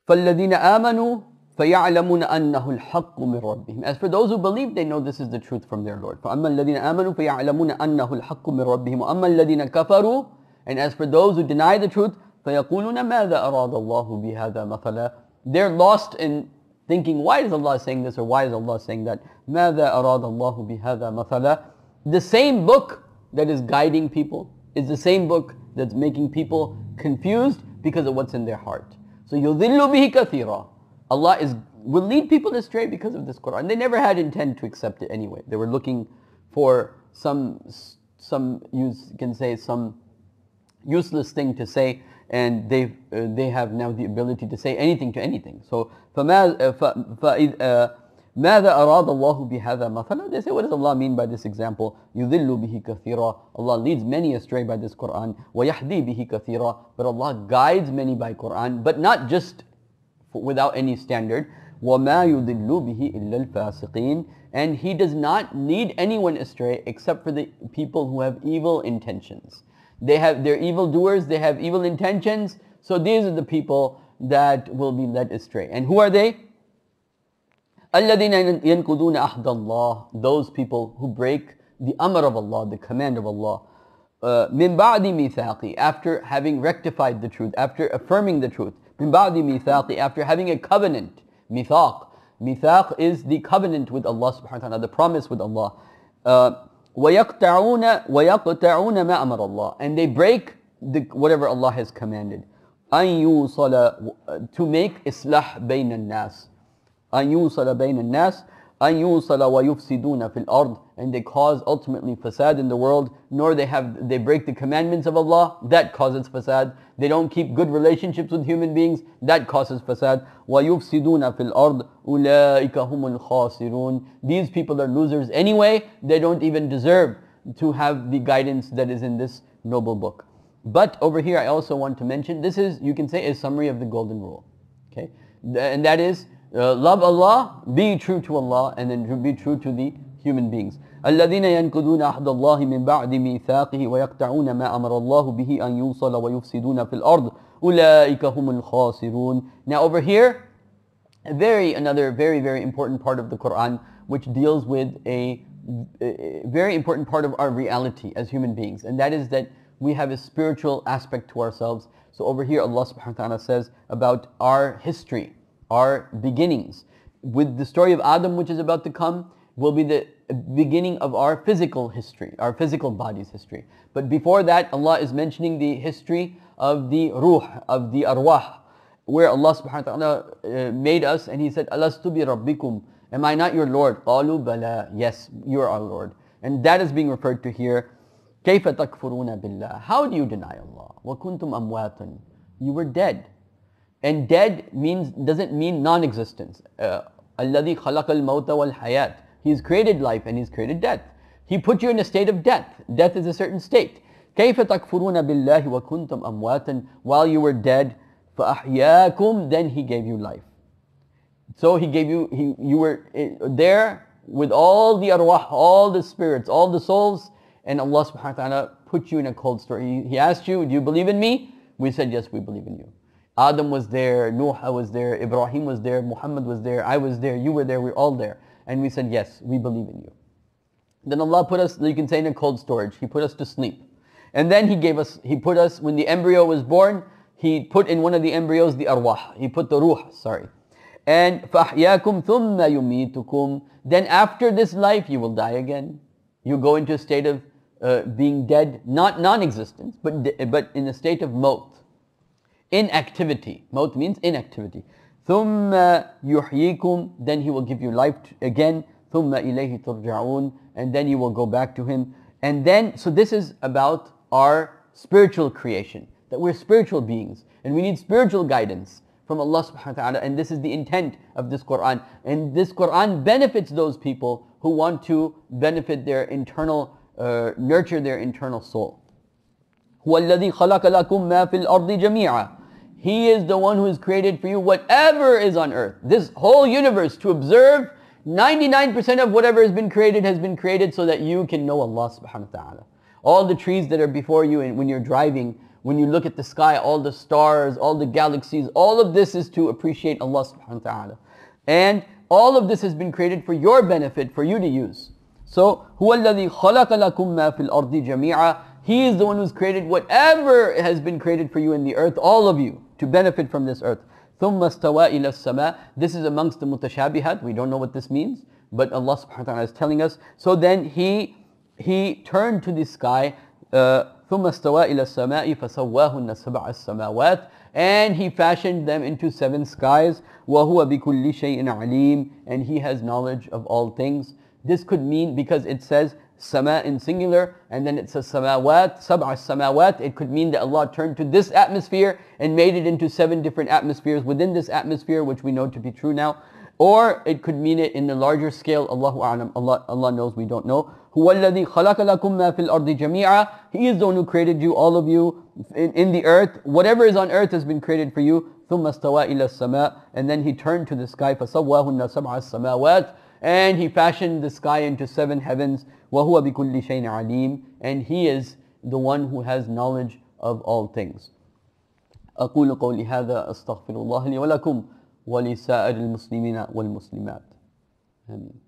فَالَّذِينَ آمَنُوا فَيَعْلَمُونَ أَنَّهُ الْحَقُّ مِنْ رَبِّهِمْ. As for those who believe, they know this is the truth from their Lord. فَأَمَّا الَّذِينَ آمَنُوا فَيَعْلَمُونَ أَنَّهُ الْحَقُّ مِنْ رَبِّهِمْ وَأَمَّا الَّذِينَ كَفَرُوا, and as for those who deny the truth, فَيَقُولُونَ مَاذَا أَرَادَ اللَّهُ بِهَذَا مَثَلًا. They're lost in thinking, why is Allah saying this or why is Allah saying that? مَاذَا أَرَادَ اللَّهُ بِهَذَا مَثَلًا. The same book that is guiding people is the same book that's making people confused because of what's in their heart. So يُضِلُّ بِهِ كَثِيرًا. Allah will lead people astray because of this Quran. They never had intent to accept it anyway. They were looking for some you can say some useless thing to say, and they have now the ability to say anything to anything. So ماذا أراد الله بهذا مثلا. They say, what does Allah mean by this example? يُذِلُّ بِهِ كَثِيرًا. Allah leads many astray by this Quran. وَيَهْدِي بِهِ كَثِيرًا. But Allah guides many by Quran, but not just without any standard. وَمَا يُذِلُّ بِهِ إِلَّا الْفَاسِقِينَ. And He does not lead anyone astray except for the people who have evil intentions. They're evildoers, they have evil intentions, so these are the people that will be led astray. And who are they? الَّذِينَ يَنْقُضُونَ أَحْدَ اللَّهِ. Those people who break the amr of Allah, the command of Allah. مِنْ بَعْدِ مِيثَاقِ. After having rectified the truth, after affirming the truth. مِنْ بَعْدِ مِيثَاقِ. After having a covenant. Mithaq. Mithaq is the covenant with Allah subhanahu wa ta'ala, the promise with Allah. وَيَقْتَعُونَ مَا أَمَرَ اللَّهِ. And they break whatever Allah has commanded. أَن يُوصَلَ. To make islah بَيْنَ النَّاسِ. أن يوصل بين الناس أن يوصل ويفسدون في الأرض. And they cause ultimately fasad in the world. Nor they break the commandments of Allah, that causes fasad. They don't keep good relationships with human beings, that causes fasad. وَيُفْسِدُونَ فِي الْأَرْضِ أُولَٰئِكَ هُمُ الْخَاسِرُونَ. These people are losers anyway. They don't even deserve to have the guidance that is in this noble book. But over here I also want to mention, this is, you can say, a summary of the golden rule. Okay, and that is, love Allah, be true to Allah, and then be true to the human beings. الَّذِينَ يَنْقُضُونَ أَحْدَ اللَّهِ مِنْ بَعْدِ مِيثَاقِهِ وَيَقْطَعُونَ مَا أَمَرَ اللَّهُ بِهِ أَنْ يُوصَلَ وَيُفْسِدُونَ فِي الْأَرْضِ أُولَٰئِكَ هُمُ الْخَاسِرُونَ. Now over here, another very, very important part of the Quran, which deals with a very important part of our reality as human beings, and that is that we have a spiritual aspect to ourselves. So over here Allah subhanahu wa ta'ala says about our history, our beginnings. With the story of Adam, which is about to come, will be the beginning of our physical history, our physical body's history. But before that, Allah is mentioning the history of the ruh, of the arwah, where Allah subhanahu wa ta'ala made us, and He said, Alastu bi rabbikum. Am I not your Lord? Qalu bala. Yes, you are our Lord. And that is being referred to here. كيف تكفرون بالله. How do you deny Allah? وكنتم أمواتا. You were dead. And dead doesn't mean non-existence. الذي خلق الموت والحياة. He's created life and He's created death. He put you in a state of death. Death is a certain state. كيف تكفرون بالله وكنتم أمواتا. While you were dead, فأحياكم. Then He gave you life. So He gave you, you were there with all the arwah, all the spirits, all the souls, and Allah subhanahu wa ta'ala put you in a cold story. He asked you, do you believe in me? We said, yes, we believe in you. Adam was there, Nuh was there, Ibrahim was there, Muhammad was there, I was there, you were there, we're all there. And we said, yes, we believe in you. Then Allah put us, you can say, in a cold storage. He put us to sleep. And then He put us, when the embryo was born, He put in one of the embryos the arwah. He put the ruh, sorry. And فَأَحْيَاكُمْ ثُمَّ يُمِيتُكُمْ. Then after this life, you will die again. You go into a state of being dead, not non-existence, but in a state of maut. Inactivity. Maut means inactivity. ثُمَّ يُحْيِيكُمْ. Then He will give you life again. ثُمَّ إِلَيْهِ تُرْجَعُونَ. And then you will go back to Him. And then, so this is about our spiritual creation, that we're spiritual beings, and we need spiritual guidance from Allah subhanahu wa ta'ala, and this is the intent of this Quran. And this Quran benefits those people who want to benefit their internal, nurture their internal soul. هُوَ الَّذِي خَلَقَ لَكُم مَا فِي الْأَرْضِ جَمِيعًا. He is the one who has created for you whatever is on earth. This whole universe, to observe, 99% of whatever has been created so that you can know Allah subhanahu wa ta'ala. All the trees that are before you, and when you're driving, When you look at the sky, all the stars, all the galaxies, all of this is to appreciate Allah subhanahu wa ta'ala. And all of this has been created for your benefit, for you to use. So, هُوَ الَّذِي خَلَقَ لَكُم مَا فِي الْأَرْضِ جَمِيعًا. He is the one who's created whatever has been created for you in the earth, all of you, to benefit from this earth. ثُمَّ اسْتَوَى إِلَى السَّمَاءِ. This is amongst the mutashabihat. We don't know what this means, but Allah subhanahu wa ta'ala is telling us. So then he turned to the sky, ثُمَّ اسْتَوَى إِلَى السَّمَاءِ فَسَوَّاهُنَّ سَبْعَ السَّمَاوَاتِ. And he fashioned them into 7 skies. وَهُوَ بِكُلِّ شَيْءٍ عَلِيمٍ. And he has knowledge of all things. This could mean, because it says sama in singular, and then it says samawat, sab'a samawat, it could mean that Allah turned to this atmosphere and made it into 7 different atmospheres within this atmosphere, which we know to be true now. Or it could mean it in the larger scale. Allahu a'lam. Allah knows, we don't know. هُوَ الَّذِي خَلَقَ لَكُم مَا فِي الْأَرْضِ جَمِيعًا. He is the one who created you, all of you, in the earth. Whatever is on earth has been created for you. ثُمَّ اسْتَوَى إِلَى السَّمَاءِ. And then he turned to the sky. فَسَوَّاهُنَّ سَبْعَ السَّمَاوَاتِ. And he fashioned the sky into 7 heavens. وَهُوَ بِكُلِّ شَيْءٍ عَلِيمٍ. And he is the one who has knowledge of all things. أقول قولي هذا أستغفر الله لي ولكم ولسائر المسلمين والمسلمات. آمين.